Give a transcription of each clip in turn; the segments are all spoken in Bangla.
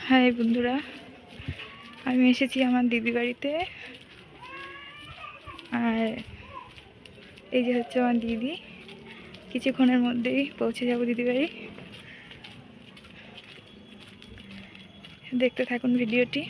হাই বন্ধুরা, আমি এসেছি আমার দিদি বাড়িতে। আর এই যে হচ্ছে আমার দিদি। কিছুক্ষণের মধ্যেই পৌঁছে যাব দিদি বাড়ি। দেখতে থাকুন ভিডিওটি।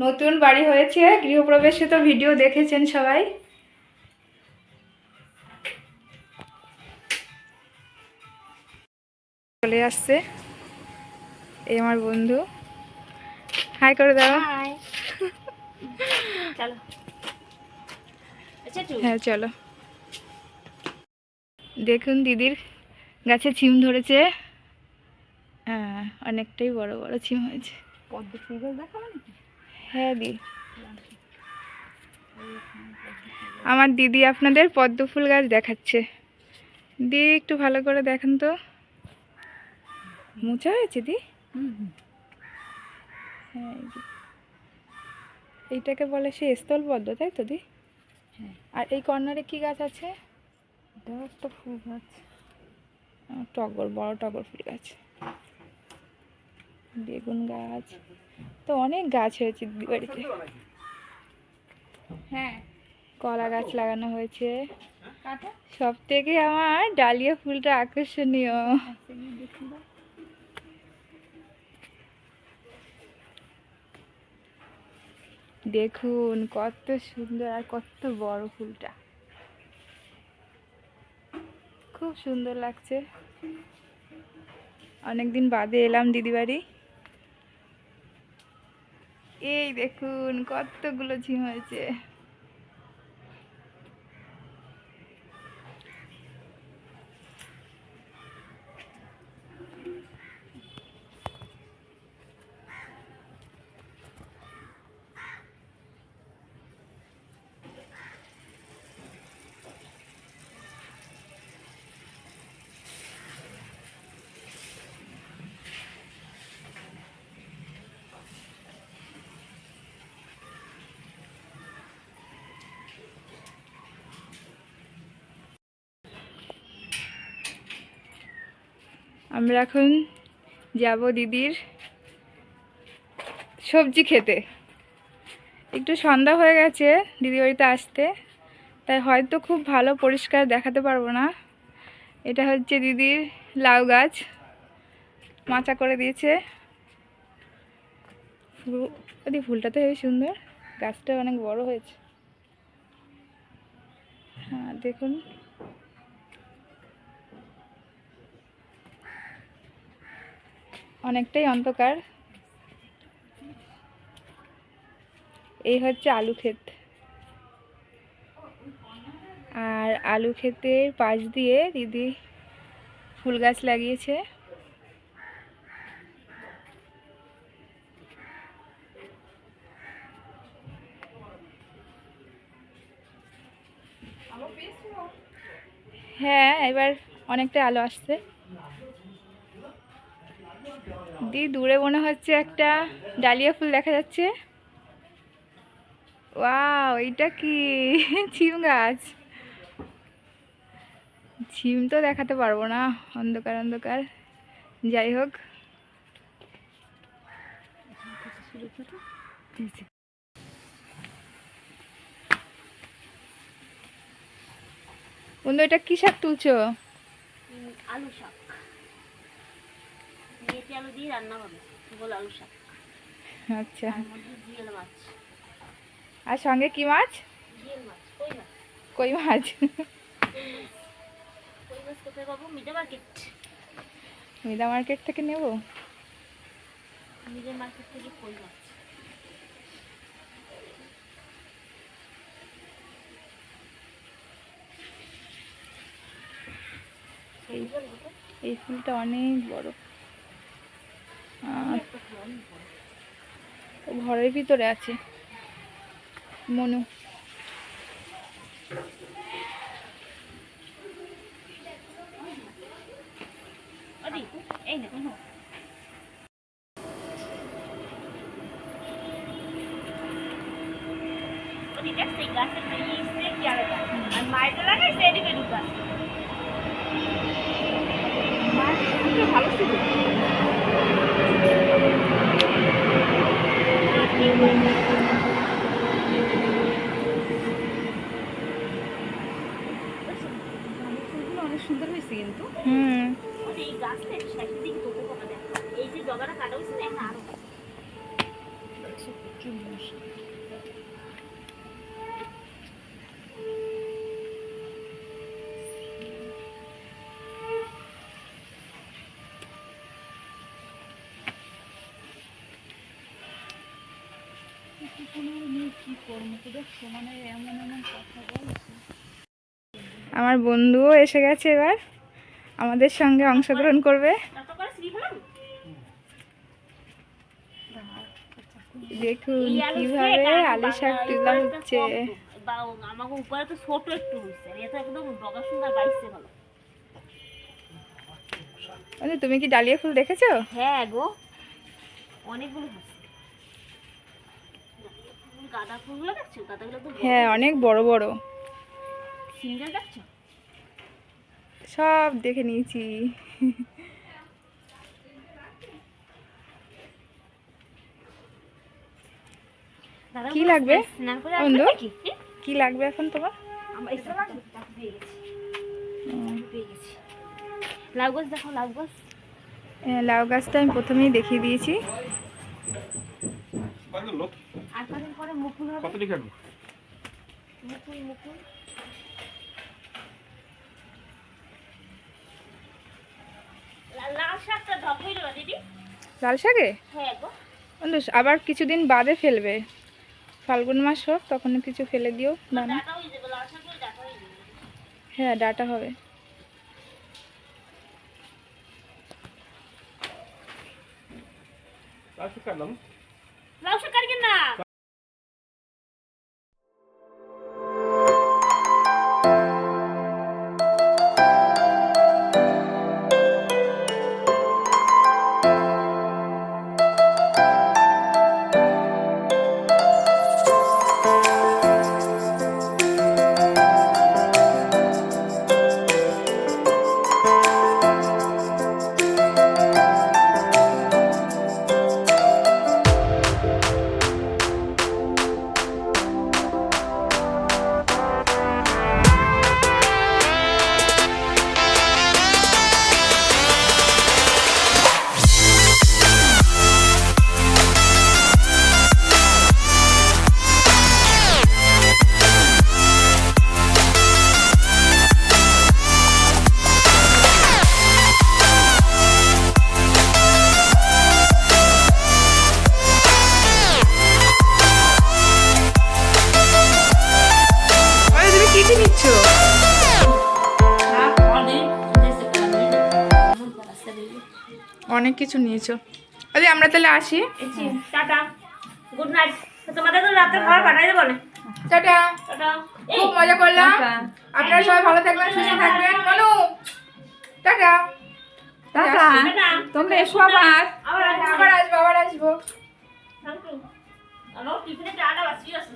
নতুন বাড়ি হয়েছে, গৃহপ্রবেশে তো ভিডিও দেখেছেন সবাই। চলে আসছে এই আমার বন্ধু। হাই করে দাও। চলো। হ্যাঁ চলো। দেখুন দিদির গাছে ছিম ধরেছে। হ্যাঁ, অনেকটাই বড় বড় ছিম হয়েছে। পদ্ম ফুল গাছ দেখাবো নাকি? হ্যাঁ দি, আমার দিদি আপনাদের পদ্ম ফুল গাছ দেখাচ্ছে। দি একটু ভালো করে দেখেন তো। মোচা হয়েছে দি? হ্যাঁ, এইটাকে বলে সে স্থল পদ্ম, তাই তো দি? হ্যাঁ। আর এই কর্নারে কি গাছ আছে? এটা একটা ফুল গাছ, টগর, বড় টগর ফুল গাছ। বেগুন গাছ, তো অনেক গাছ হয়েছে দিদি বাড়িতে। হ্যাঁ, কলা গাছ লাগানো হয়েছে। সব থেকে আমার ডালিয়া ফুলটা আকর্ষণীয়। দেখুন কত সুন্দর আর কত বড় ফুলটা, খুব সুন্দর লাগছে। অনেকদিন বাদে এলাম দিদি বাড়ি। এই দেখুন কতগুলো ঝিম হয়েছে। আমরা এখন যাব দিদির সবজি খেতে। একটু সন্ধ্যা হয়ে গেছে দিদি বাড়িতে আসতে, তাই হয়তো খুব ভালো পরিষ্কার দেখাতে পারবো না। এটা হচ্ছে দিদির লাউ গাছ, মাচা করে দিয়েছে। ফুলটা তো হেবি সুন্দর, গাছটা অনেক বড় হয়েছে। হ্যাঁ দেখুন, অনেকটাই অন্ধকার। এই হচ্ছে আলু ক্ষেত, আর আলু ক্ষেতের পাশ দিয়ে দিদি ফুল গাছ লাগিয়েছে। হ্যাঁ, এবার অনেকটা আলো আসছে। দূরে মনে হচ্ছে একটা ডালিয়া ফুল দেখা যাচ্ছে। ওয়াও, এটা কি? ছিম গাছ। ছিম তো দেখাতে পারবো না, অন্ধকার অন্ধকার। যাই হোক, বন্ধু এটা কি শাক তুলছো? আলু শাক, মেথি আলু দিয়ে রান্না হবে, গোল আলু শাক। আচ্ছা, তার মধ্যে জিয়েল মাছ। আর সঙ্গে কি মাছ? জিয়েল মাছ, কই মাছ। কই মাছ? কই মাছ কোথায় পাবো? মিডে মার্কেট। মিদা মার্কেট থেকে নেব। মিডে মার্কেট থেকে কই মাছ। এই ফুলটা অনেক বড়। ঘরের ভিতরে আছে মনু। এই না কোনো গাছের কি আলাদা আর মাইটা লাগাইছে এদিকে ঢুকা ভালো ছিল। অনেক সুন্দর হয়েছে কিন্তু। এই গাছটা শেষের দিকে তোকে কথা দেখ, এই যে জগাটা কাটা হয়েছে না, এখন আরো আমার বন্ধুও এসে গেছে, এবার আমাদের সঙ্গে অংশগ্রহণ করবে। দেখুন কিভাবে আলু শাক তোলা হচ্ছে। আমাকে উপরে তো ছোট একটু হয়েছে, এটা একদম ডগা সুন্দর বাইসে ভালো। আরে তুমি কি ডালিয়া ফুল দেখেছো? হ্যাঁ গো, অনেকগুলো হচ্ছে। গাঁদা ফুলগুলো দেখছো? গাঁদাগুলো তো হ্যাঁ, অনেক বড় বড়। সিঙ্গেল দেখছো? সব দেখে নিয়েছি। কি লাগবে বন্ধু? কি লাগবে এখন তোমার? লাউ গাছ দেখো, লাউ গাছ। লাউ গাছটা আমি প্রথমেই দেখিয়ে দিয়েছি। আর কদিন পরে মুকুল হবে। মুকুল মুকুল লাল শাকটা ঢক হইল না দিদি? লাল শাকে? হ্যাঁ গো বন্ধু আবার কিছুদিন বাদে ফেলবে, ফাল্গুন মাস হোক তখন কিছু ফেলে দিও দানা। ডাটা হয়ে যাবে, লাল শাকের ডাটা হয়ে যাবে। হ্যাঁ, ডাটা হবে। লাউ শাক কাটবেন না। তুমি কি কি নিচ্ছ? অনেক কিছু নিয়েছো। আরে আমরা তাহলে আসি। Tata, good night. তোমাদের তো রাতে খাবার পাঠাই দেবো না। টাটা। টাটা। খুব মজা করলাম। টাটা। আপনারা সবাই ভালো থাকবেন, সুস্থ থাকবেন। মনু টাটা। টাটা। টাটা। তোমরা এসো আবার। আবার আসবো। আবার আসবো, আবার আসবো। Thank you. আমার টিফিনে টাটা বাসি আছে।